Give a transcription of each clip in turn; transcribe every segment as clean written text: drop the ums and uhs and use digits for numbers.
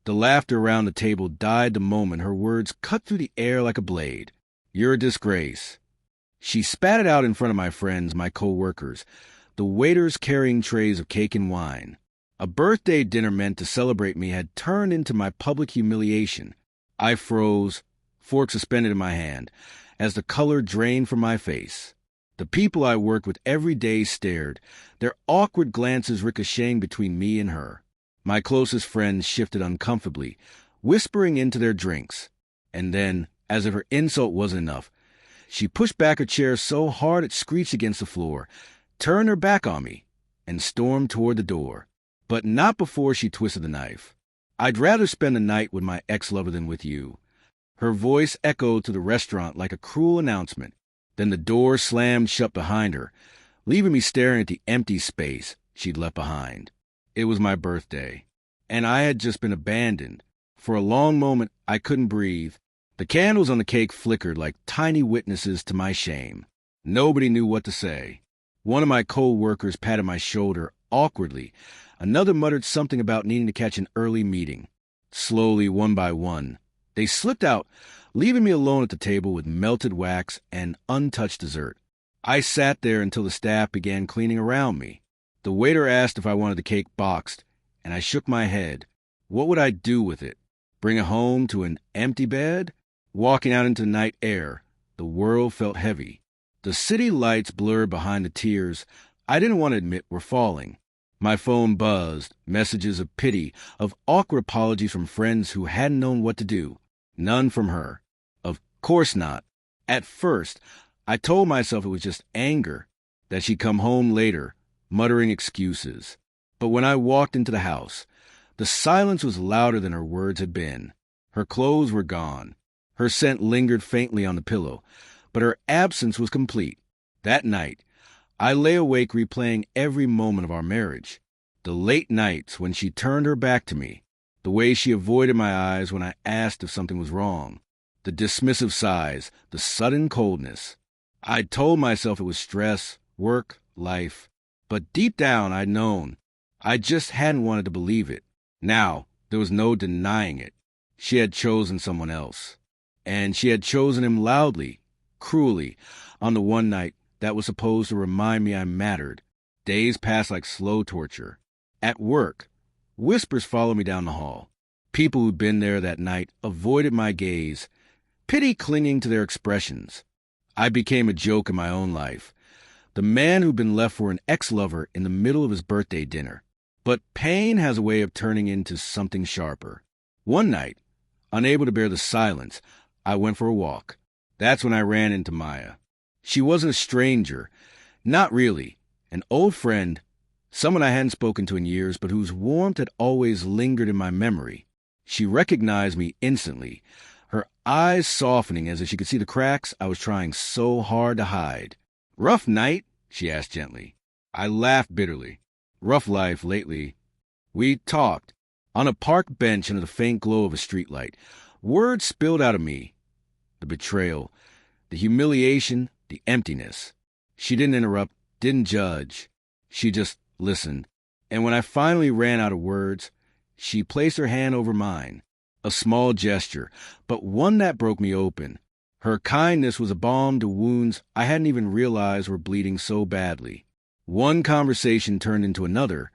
The laughter around the table died the moment her words cut through the air like a blade. "You're a disgrace." She spat it out in front of my friends, my coworkers, the waiters carrying trays of cake and wine. A birthday dinner meant to celebrate me had turned into my public humiliation. I froze, fork suspended in my hand, as the color drained from my face. The people I worked with every day stared, their awkward glances ricocheting between me and her. My closest friends shifted uncomfortably, whispering into their drinks. And then, as if her insult wasn't enough, she pushed back her chair so hard it screeched against the floor, turned her back on me, and stormed toward the door. But not before she twisted the knife. "I'd rather spend the night with my ex-lover than with you." Her voice echoed through the restaurant like a cruel announcement. Then the door slammed shut behind her, leaving me staring at the empty space she'd left behind. It was my birthday, and I had just been abandoned. For a long moment, I couldn't breathe. The candles on the cake flickered like tiny witnesses to my shame. Nobody knew what to say. One of my co-workers patted my shoulder awkwardly. Another muttered something about needing to catch an early meeting. Slowly, one by one, they slipped out, leaving me alone at the table with melted wax and untouched dessert. I sat there until the staff began cleaning around me. The waiter asked if I wanted the cake boxed, and I shook my head. What would I do with it? Bring it home to an empty bed? Walking out into the night air, the world felt heavy. The city lights blurred behind the tears I didn't want to admit were falling. My phone buzzed, messages of pity, of awkward apologies from friends who hadn't known what to do. None from her. Of course not. At first, I told myself it was just anger, that she'd come home later, muttering excuses. But when I walked into the house, the silence was louder than her words had been. Her clothes were gone. Her scent lingered faintly on the pillow, but her absence was complete. That night, I lay awake replaying every moment of our marriage. The late nights when she turned her back to me, the way she avoided my eyes when I asked if something was wrong, the dismissive sighs, the sudden coldness. I'd told myself it was stress, work, life, but deep down I'd known. I just hadn't wanted to believe it. Now, there was no denying it. She had chosen someone else. And she had chosen him loudly, cruelly, on the one night that was supposed to remind me I mattered. Days passed like slow torture. At work, whispers followed me down the hall. People who'd been there that night avoided my gaze, pity clinging to their expressions. I became a joke in my own life. The man who'd been left for an ex-lover in the middle of his birthday dinner. But pain has a way of turning into something sharper. One night, unable to bear the silence, I went for a walk. That's when I ran into Maya. She wasn't a stranger. Not really. An old friend, someone I hadn't spoken to in years, but whose warmth had always lingered in my memory. She recognized me instantly, her eyes softening as if she could see the cracks I was trying so hard to hide. "Rough night?" she asked gently. I laughed bitterly. "Rough life lately." We talked. On a park bench under the faint glow of a streetlight, words spilled out of me. The betrayal, the humiliation, the emptiness. She didn't interrupt, didn't judge. She just listened. And when I finally ran out of words, she placed her hand over mine. A small gesture, but one that broke me open. Her kindness was a balm to wounds I hadn't even realized were bleeding so badly. One conversation turned into another,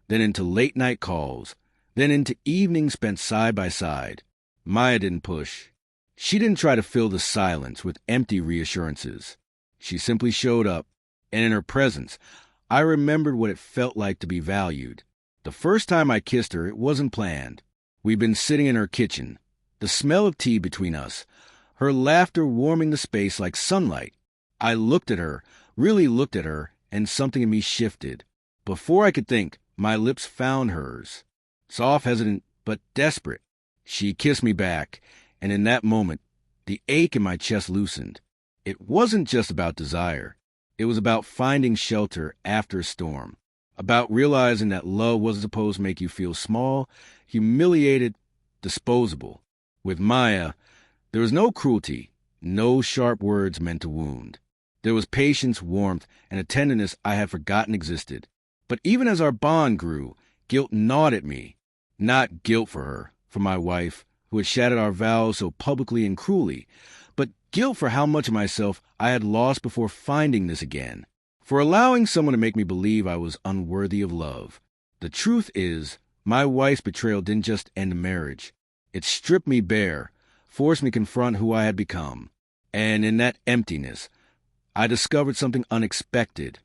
then into late-night calls, then into evenings spent side by side. Maya didn't push. She didn't try to fill the silence with empty reassurances. She simply showed up, and in her presence, I remembered what it felt like to be valued. The first time I kissed her, it wasn't planned. We'd been sitting in her kitchen, the smell of tea between us, her laughter warming the space like sunlight. I looked at her, really looked at her, and something in me shifted. Before I could think, my lips found hers. Soft, hesitant, but desperate. She kissed me back, and in that moment, the ache in my chest loosened. It wasn't just about desire. It was about finding shelter after a storm, about realizing that love wasn't supposed to make you feel small, humiliated, disposable. With Maya, there was no cruelty, no sharp words meant to wound. There was patience, warmth, and a tenderness I had forgotten existed. But even as our bond grew, guilt gnawed at me. Not guilt for her, for my wife, who had shattered our vows so publicly and cruelly, but guilt for how much of myself I had lost before finding this again, for allowing someone to make me believe I was unworthy of love. The truth is, my wife's betrayal didn't just end a marriage. It stripped me bare, forced me to confront who I had become. And in that emptiness, I discovered something unexpected: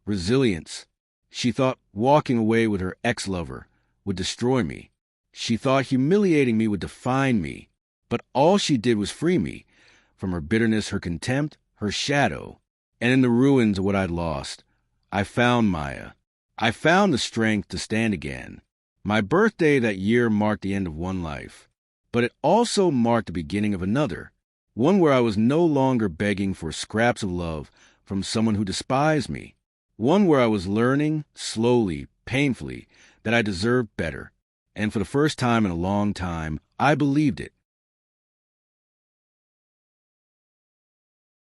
resilience. She thought walking away with her ex-lover would destroy me. She thought humiliating me would define me. But all she did was free me from her bitterness, her contempt, her shadow. And in the ruins of what I'd lost, I found Maya. I found the strength to stand again. My birthday that year marked the end of one life, but it also marked the beginning of another, one where I was no longer begging for scraps of love from someone who despised me, one where I was learning, slowly, painfully, that I deserved better. And for the first time in a long time, I believed it.